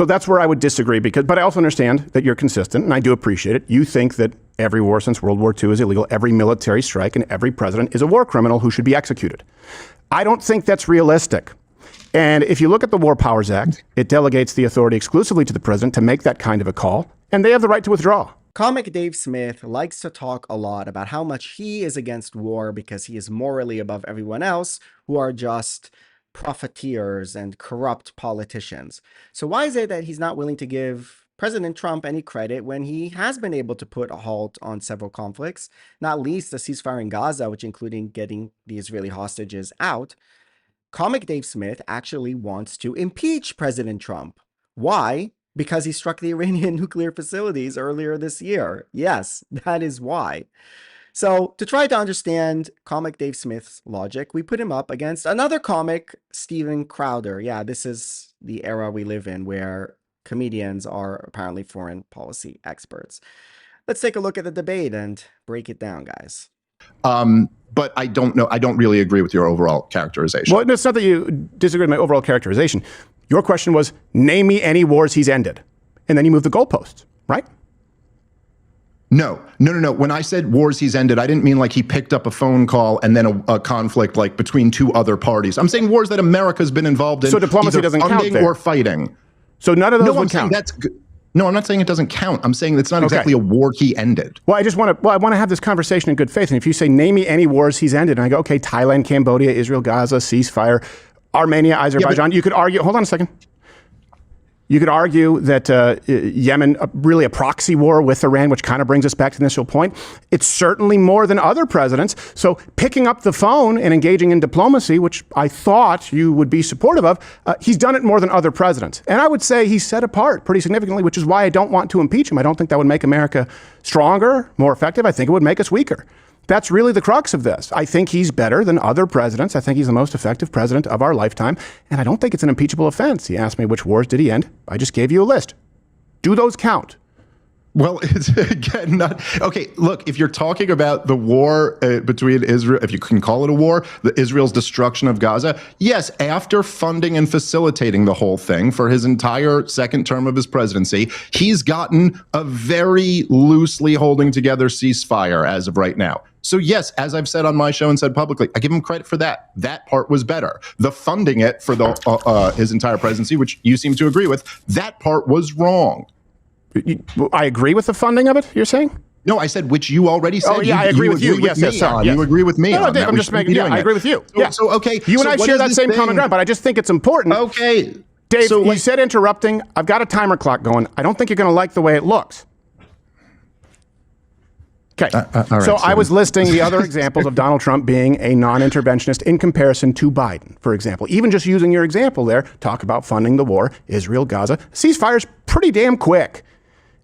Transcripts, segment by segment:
So that's where I would disagree, but I also understand that you're consistent, and I do appreciate it. You think that every war since World War II is illegal, every military strike, and every president is a war criminal who should be executed. I don't think that's realistic. And if you look at the War Powers Act, it delegates the authority exclusively to the president to make that kind of a call, and they have the right to withdraw. Comic Dave Smith likes to talk a lot about how much he is against war because he is morally above everyone else who are just profiteers and corrupt politicians. So why is it that he's not willing to give President Trump any credit when he has been able to put a halt on several conflicts, not least the ceasefire in Gaza, which including getting the Israeli hostages out? Comic Dave Smith actually wants to impeach President Trump. Why? Because he struck the Iranian nuclear facilities earlier this year. Yes, that is why. So to try to understand Comic Dave Smith's logic, we put him up against another comic, Steven Crowder. Yeah, this is the era we live in where comedians are apparently foreign policy experts. Let's take a look at the debate and break it down, guys. But I don't know. I don't really agree with your overall characterization. Well, it's not that you disagree with my overall characterization. Your question was, name me any wars he's ended. And then you move the goalposts, right? No. When I said wars he's ended, I didn't mean like he picked up a phone call and then a conflict like between two other parties. I'm saying wars that America's been involved in. So diplomacy doesn't count there. Or fighting. So none of those would count. No, I'm not saying it doesn't count. I'm saying it's not exactly a war he ended. Well, I want to have this conversation in good faith. And if you say, name me any wars he's ended, and I go, okay, Thailand, Cambodia, Israel, Gaza, ceasefire, Armenia, Azerbaijan, you could argue, hold on a second. You could argue that Yemen, really a proxy war with Iran, which kind of brings us back to the initial point. It's certainly more than other presidents. So picking up the phone and engaging in diplomacy, which I thought you would be supportive of, he's done it more than other presidents. And I would say he's set apart pretty significantly, which is why I don't want to impeach him. I don't think that would make America stronger, more effective. I think it would make us weaker. That's really the crux of this. I think he's better than other presidents. I think he's the most effective president of our lifetime. And I don't think it's an impeachable offense. He asked me which wars did he end. I just gave you a list. Do those count? Well, it's again not okay. Look, if you're talking about the war between Israel, if you can call it a war, Israel's destruction of Gaza, yes, after funding and facilitating the whole thing for his entire second term of his presidency, he's gotten a very loosely holding together ceasefire as of right now. So yes, as I've said on my show and said publicly, I give him credit for that. That part was better. The funding it for the his entire presidency, which you seem to agree with, that part was wrong. I agree with the funding of it, you're saying? No, I said, which you already said. Oh, yeah, I agree with you. Yes, sorry. You agree with me. No, Dave, I'm just making, I agree with you. So, okay. You and I share that same common ground, but I just think it's important. Okay. Dave, you said interrupting. I've got a timer clock going. I don't think you're going to like the way it looks. Okay. Right, so I was listing the other examples of Donald Trump being a non-interventionist in comparison to Biden, for example. Even just using your example there, talk about funding the war, Israel, Gaza. Ceasefire's pretty damn quick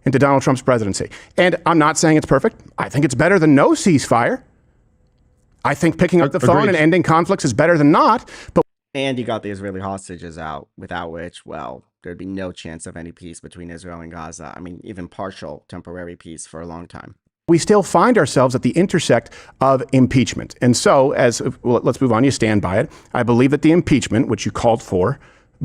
into Donald Trump's presidency. And I'm not saying it's perfect. I think it's better than no ceasefire. I think picking up the phone and ending conflicts is better than not. And you got the Israeli hostages out, without which, well, there'd be no chance of any peace between Israel and Gaza. I mean, even partial temporary peace for a long time. We still find ourselves at the intersect of impeachment. And so, let's move on, you stand by it. I believe that the impeachment, which you called for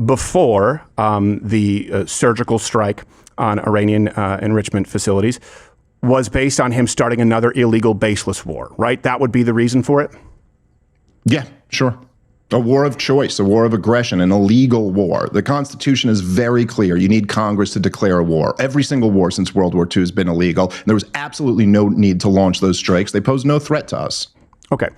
before the surgical strike on Iranian enrichment facilities, was based on him starting another illegal baseless war, right? That would be the reason for it? Yeah, sure. A war of choice, a war of aggression, an illegal war. The Constitution is very clear. You need Congress to declare a war. Every single war since World War II has been illegal. And there was absolutely no need to launch those strikes. They pose no threat to us. Okay.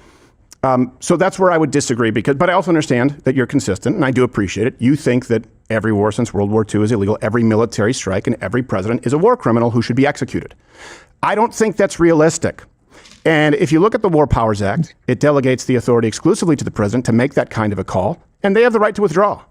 So that's where I would disagree, but I also understand that you're consistent, and I do appreciate it. You think that every war since World War II is illegal, every military strike, and every president is a war criminal who should be executed. I don't think that's realistic. And if you look at the War Powers Act, it delegates the authority exclusively to the president to make that kind of a call, and they have the right to withdraw.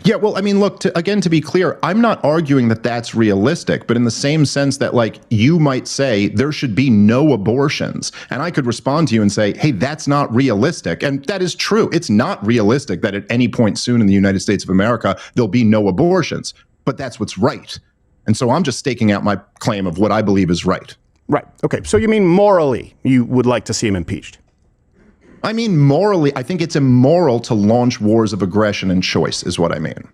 Yeah, well, I mean, look, to be clear, I'm not arguing that that's realistic, but in the same sense that, like, you might say there should be no abortions. And I could respond to you and say, hey, that's not realistic. And that is true. It's not realistic that at any point soon in the United States of America, there'll be no abortions. But that's what's right. And so I'm just staking out my claim of what I believe is right. Right. Okay. So you mean morally you would like to see him impeached? I mean, morally, I think it's immoral to launch wars of aggression and choice is what I mean.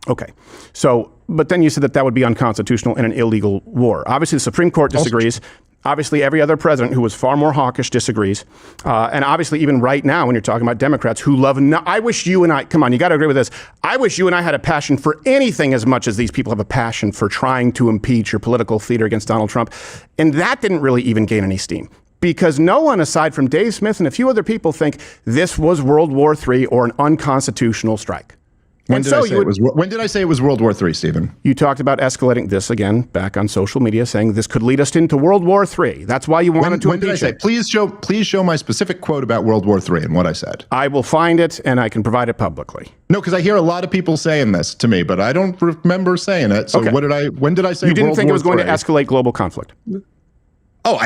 Okay. So, but then you said that that would be unconstitutional in an illegal war. Obviously, the Supreme Court disagrees. Obviously, every other president who was far more hawkish disagrees. And obviously, even right now, when you're talking about Democrats who love, I wish you and I, come on, you got to agree with this. I wish you and I had a passion for anything as much as these people have a passion for trying to impeach your political theater against Donald Trump. And that didn't really even gain any steam. Because no one, aside from Dave Smith and a few other people, think this was World War III or an unconstitutional strike. When did I say it was World War III, Stephen? You talked about escalating this again back on social media, saying this could lead us into World War III. That's why you wanted to When did I say? Please show my specific quote about World War III and what I said. I will find it and I can provide it publicly. No, because I hear a lot of people saying this to me, but I don't remember saying it. So okay. When did I say you didn't World think War it was going III? to escalate global conflict? Oh,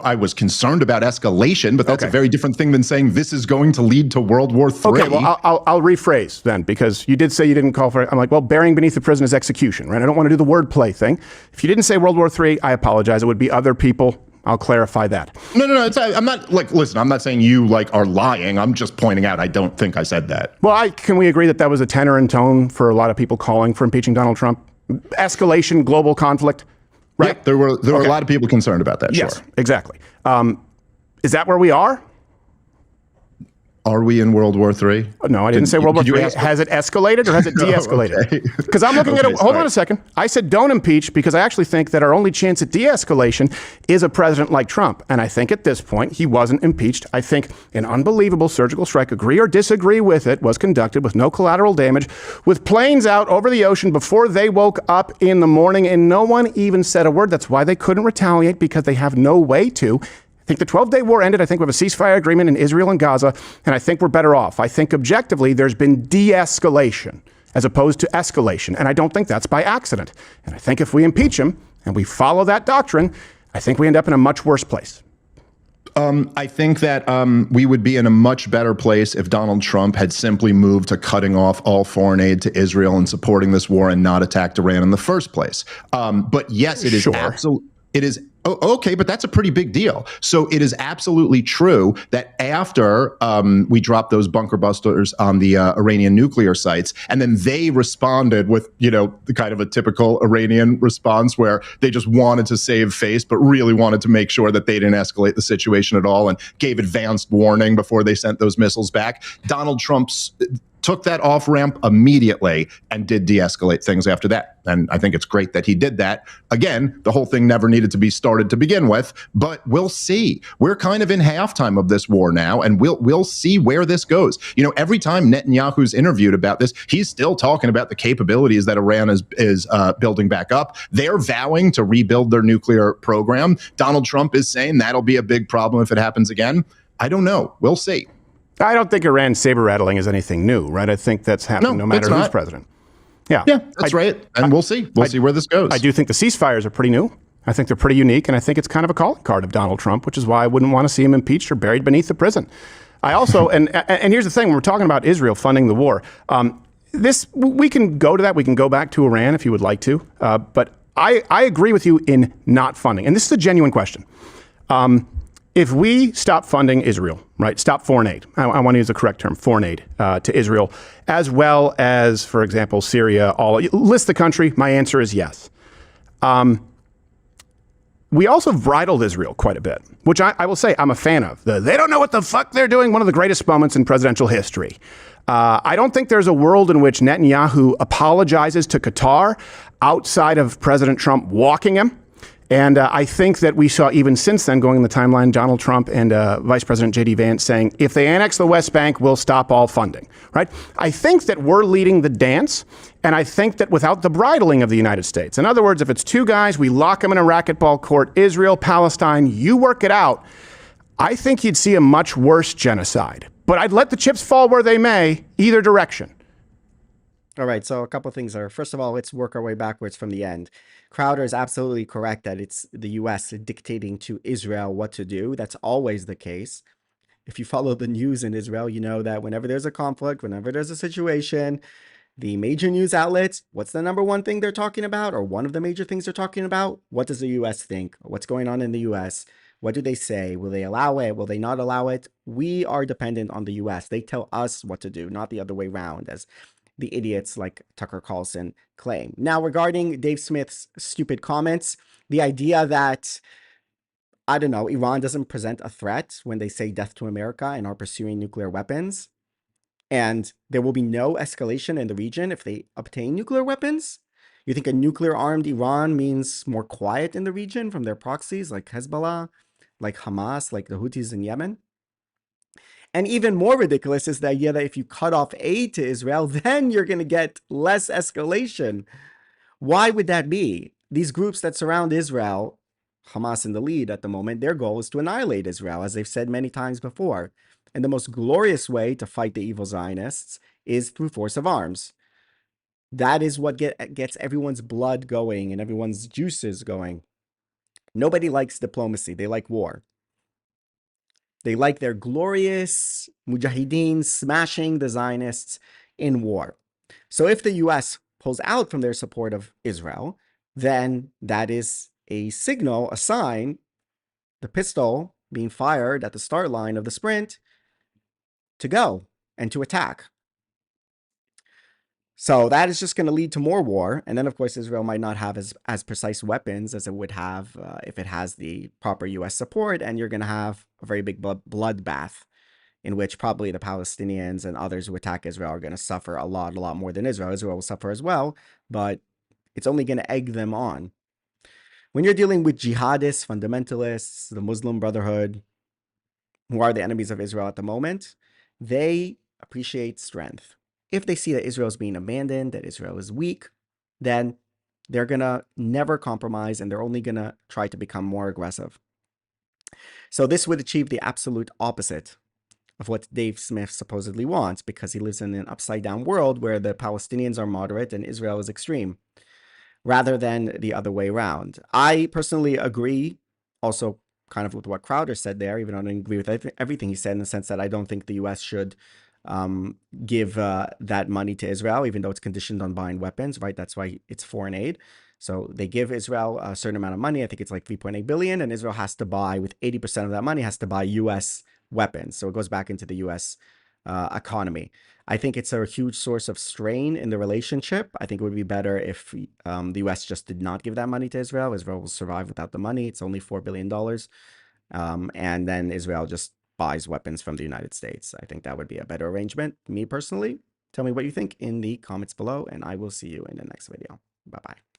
I was concerned about escalation, but that's a very different thing than saying this is going to lead to World War III. Okay, well, I'll rephrase then, because you did say you didn't call for it. I'm like, well, burying beneath the prison is execution, right? I don't want to do the wordplay thing. If you didn't say World War III, I apologize. It would be other people. I'll clarify that. No. I'm not listen, I'm not saying you are lying. I'm just pointing out I don't think I said that. Well, can we agree that that was a tenor and tone for a lot of people calling for impeaching Donald Trump? Escalation, global conflict. Right. Yep, there were a lot of people concerned about that. Yes, sure. Exactly. Is that where we are? Are we in World War III? No, I didn't say World War III. Has it escalated or has it de-escalated? Because I'm looking at it. Hold on a second. I said don't impeach because I actually think that our only chance at de-escalation is a president like Trump. And I think at this point, he wasn't impeached. I think an unbelievable surgical strike, agree or disagree with it, was conducted with no collateral damage, with planes out over the ocean before they woke up in the morning, and no one even said a word. That's why they couldn't retaliate, because they have no way to. I think the 12-day war ended. I think we have a ceasefire agreement in Israel and Gaza, and I think we're better off. I think objectively there's been de-escalation as opposed to escalation, and I don't think that's by accident. And I think if we impeach him and we follow that doctrine, I think we end up in a much worse place. I think that we would be in a much better place if Donald Trump had simply moved to cutting off all foreign aid to Israel and supporting this war and not attacked Iran in the first place. But yes, it is absolutely. It is. Oh, okay, but that's a pretty big deal. So it is absolutely true that after we dropped those bunker busters on the Iranian nuclear sites, and then they responded with, the kind of a typical Iranian response where they just wanted to save face, but really wanted to make sure that they didn't escalate the situation at all and gave advanced warning before they sent those missiles back. Donald Trump's took that off ramp immediately and did de-escalate things after that. And I think it's great that he did that. Again, the whole thing never needed to be started to begin with, but we'll see. We're kind of in halftime of this war now, and we'll see where this goes. Every time Netanyahu's interviewed about this, he's still talking about the capabilities that Iran is building back up. They're vowing to rebuild their nuclear program. Donald Trump is saying that'll be a big problem if it happens again. I don't know. We'll see. I don't think Iran saber rattling is anything new, right? I think that's happening no matter who's president. Yeah, that's right. And we'll see. We'll see where this goes. I do think the ceasefires are pretty new. I think they're pretty unique, and I think it's kind of a calling card of Donald Trump, which is why I wouldn't want to see him impeached or buried beneath the prison. I also, and here's the thing, when we're talking about Israel funding the war, we can go to that. We can go back to Iran if you would like to, but I agree with you in not funding. And this is a genuine question. If we stop funding Israel, right, stop foreign aid, I want to use the correct term, foreign aid to Israel, as well as, for example, Syria, list the country, my answer is yes. We also bridled Israel quite a bit, which I will say I'm a fan of. They don't know what the fuck they're doing, one of the greatest moments in presidential history. I don't think there's a world in which Netanyahu apologizes to Qatar outside of President Trump walking him. And I think that we saw even since then, going in the timeline, Donald Trump and Vice President J.D. Vance saying, if they annex the West Bank, we'll stop all funding, right? I think that we're leading the dance. And I think that without the bridling of the United States, in other words, if it's two guys, we lock them in a racquetball court, Israel, Palestine, you work it out, I think you'd see a much worse genocide. But I'd let the chips fall where they may, either direction. All right, so a couple of things are, first of all, let's work our way backwards from the end. Crowder is absolutely correct that it's the U.S. dictating to Israel what to do. That's always the case. If you follow the news in Israel, you know that whenever there's a conflict, whenever there's a situation, the major news outlets, what's the number one thing they're talking about? Or one of the major things they're talking about? What does the U.S. think? What's going on in the U.S.? What do they say? Will they allow it? Will they not allow it? We are dependent on the U.S. They tell us what to do, not the other way around, as the idiots like Tucker Carlson claim. Now, regarding Dave Smith's stupid comments, the idea that, I don't know, Iran doesn't present a threat when they say death to America and are pursuing nuclear weapons, and there will be no escalation in the region if they obtain nuclear weapons. You think a nuclear-armed Iran means more quiet in the region from their proxies like Hezbollah, like Hamas, like the Houthis in Yemen? And even more ridiculous is the idea that if you cut off aid to Israel, then you're going to get less escalation. Why would that be? These groups that surround Israel, Hamas in the lead at the moment, their goal is to annihilate Israel, as they've said many times before. And the most glorious way to fight the evil Zionists is through force of arms. That is what gets everyone's blood going and everyone's juices going. Nobody likes diplomacy. They like war. They like their glorious mujahideen smashing the Zionists in war. So if the US pulls out from their support of Israel, then that is a signal, a sign, the pistol being fired at the start line of the sprint to go and to attack. So that is just going to lead to more war. And then, of course, Israel might not have as precise weapons as it would have if it has the proper US support. And you're going to have a very big bloodbath in which probably the Palestinians and others who attack Israel are going to suffer a lot more than Israel. Israel will suffer as well, but it's only going to egg them on. When you're dealing with jihadists, fundamentalists, the Muslim Brotherhood, who are the enemies of Israel at the moment, they appreciate strength. If they see that Israel is being abandoned, that Israel is weak, then they're going to never compromise and they're only going to try to become more aggressive. So this would achieve the absolute opposite of what Dave Smith supposedly wants, because he lives in an upside-down world where the Palestinians are moderate and Israel is extreme, rather than the other way around. I personally agree also kind of with what Crowder said there, even though I don't agree with everything he said, in the sense that I don't think the U.S. should give that money to Israel, even though it's conditioned on buying weapons, right? That's why it's foreign aid. So they give Israel a certain amount of money. I think it's like 3.8 billion, and Israel has to buy, with 80% of that money, has to buy U.S. weapons. So it goes back into the U.S. Economy. I think it's a huge source of strain in the relationship. I think it would be better if the U.S. just did not give that money to Israel. Israel will survive without the money. It's only $4 billion. And then Israel just buys weapons from the United States. I think that would be a better arrangement, me personally. Tell me what you think in the comments below, and I will see you in the next video. Bye-bye.